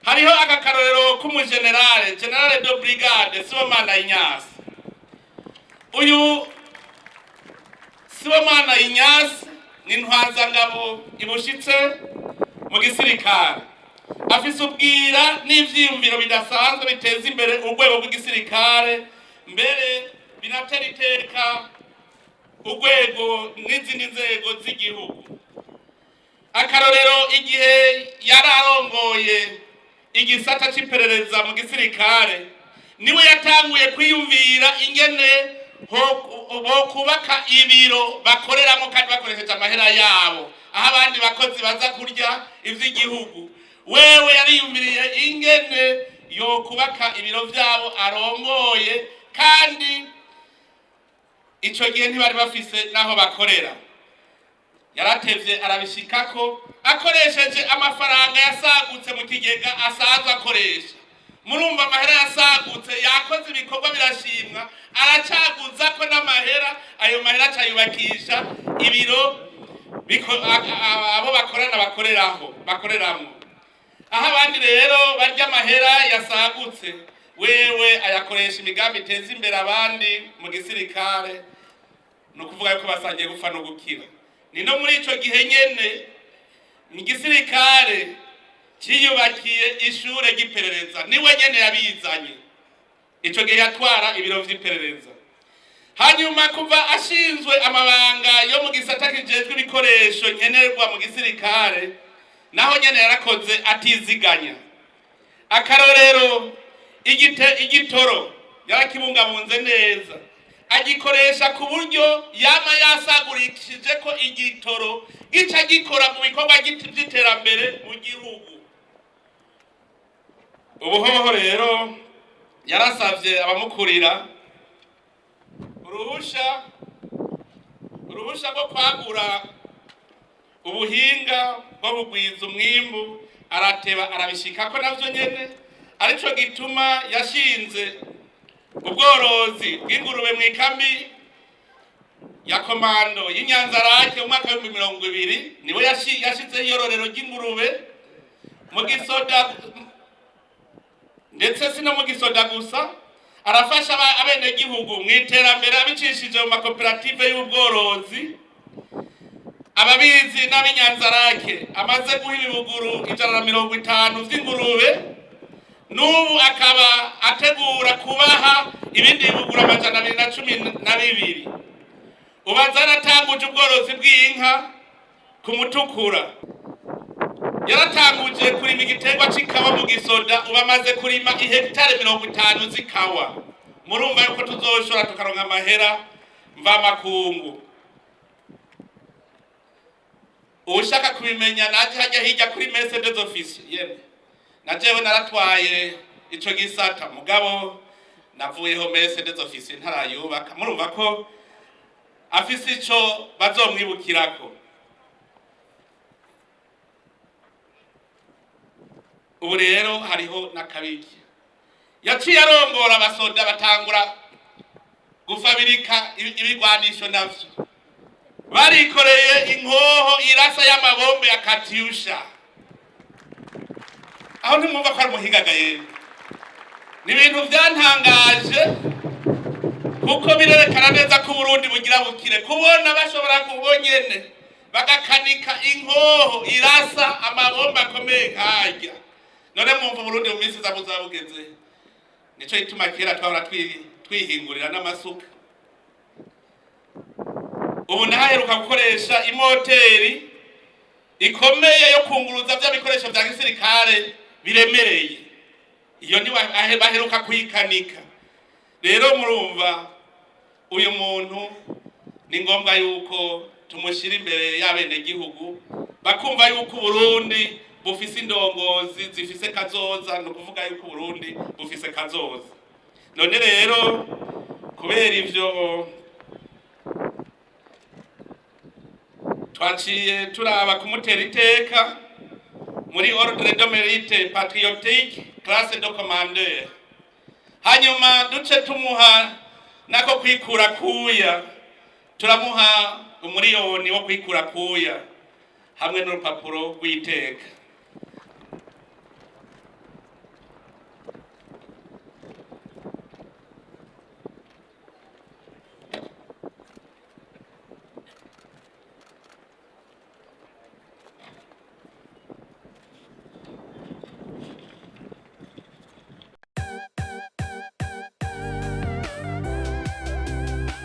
hariho akakarorero k'umugenerale generale de brigade SIBOMANA Ignace. Uyu SIBOMANA Ignace ni Intwazangabo ibushitse mu gisirikare, afise ubwira n'ivyiyumviro bidasanzwe biteza imbere urwego rw'igisirikare, mbere binatera iteka urwego n'izindi nzego z'igihugu. Akarorero igihe yararongoye igisata c'iperereza mu gisirikare, niwe yatanguye kwiyumvira ingene ho kubaka ibiro bakoreramo kandi bakoresheje amahera yabo, aho abandi bakozi baza kurya ivy'igihugu. Wewe yariyumviriye ingene yo kubaka ibiro vyabo arongoye, kandi ico gihe ntibari bafise naho bakorera. Yaratevye arabishikako akoresheje amafaranga yasagutse mu kigega asanzwe akoresha. Murumva amahera yasagutse, yakoze ibikorwa birashimwa, aracaguza ko n'amahera, ayo mahera acayubakisha ibiro abo bakorana bakoreramo. Aho abandi rero barya amahera yasagutse, wewe ayakoresha imigambi iteza imbere abandi mu gisirikare, no kuvuga yuko basangiye gupfa no gukira. Ni no muri ico gihe nyene igisirikare ciyubakiye ishure ry'iperereza, niwe nyene yabizanye. Ico gihe yatwara ibiro vy'iperereza. Hanyuma kuva ashinzwe amabanga yo mu gisata kijejwe ibikoresho nkenerwa mu gisirikare, naho nyene yarakoze atiziganya. Akarorero igitoro yarakibungabunze neza, agikoresha ku buryo yama yasagurishije ko igitoro gica gikora mu bikorwa by'iterambere mu gihugu. Ubuhoho rero yarasavye abamukurira uruhusha rwo kwagura ubuhinga bwo bugwiza umwimbu, arateba arabishikako navyo nyene. Arico gituma yashinze ubworozi bw'ingurube mu ikambi ya komando y'Inyanzarake mu mwaka wa 2020. Niwe yashize iyororero ry'ingurube mu gisoda, ndetse sino mu gisoda gusa, arafasha abene gihugu mu iterambere abicishije mu makoperative y'ubworozi. Ababizi n'ab'Inyanzarake amaze guha ibibuguru 150 vy'ingurube, n'ubu akaba ategura kubaha ibindi bibuguru 212. Ubanza yaratanguje ubworozi bw'inka ku Mutukura, yaratanguje kurima igiterwa c'ikawa mu gisoda, ubamaze kurima ihegitare 50 z'ikawa. Murumva yuko tuzoshora tukaronka amahera mva makungu. Ushaka kubimenya naje hajya hirya kuri messe des officiers yemwe. Najewe naratwaye ico gisata, mugabo navuyeho messe des officiers ntarayubaka. Murumva ko afise ico bazomwibukirako. Ubu rero hariho nakabiki yaciye arongora abasoda batangura gufabirika ibigwanisho navyo, barikoreye inkoho irasa y'amabombe ya katyusha. Aho ntimwumva ko ari umuhigaga yewe. Ni ibintu byantangaje, kuko birerekana neza ko Uburundi bugira bukire, kubona bashobora kubonyene bagakanika inkoho irasa amabombe akomeye nkajya. None mwumva Uburundi mu minsi zabugeze. Nico ituma kera twahora twihingurira n'amasuka. Ubu naheruka gukoresha imoteri ikomeye yo kunguruza bya bikoresho bya gisirikare biremereye. Iyo ni baheruka kuyikanika. Rero murumva uyu muntu ni ngombwa yuko tumushira imbere y'abene gihugu, bakumva yuko Uburundi bufise indongozi zifise kazoza, no kuvuga yuko Uburundi bufise kazoza. None rero kubera ivyo twaciye turaba kumutera iteka muri ordre de mérite patriotique classe de commandeur. Hanyuma duce tumuha nako kwikura kuya, turamuha umuriyoni wo kwikura kuya hamwe n'urupapuro rw'iteka.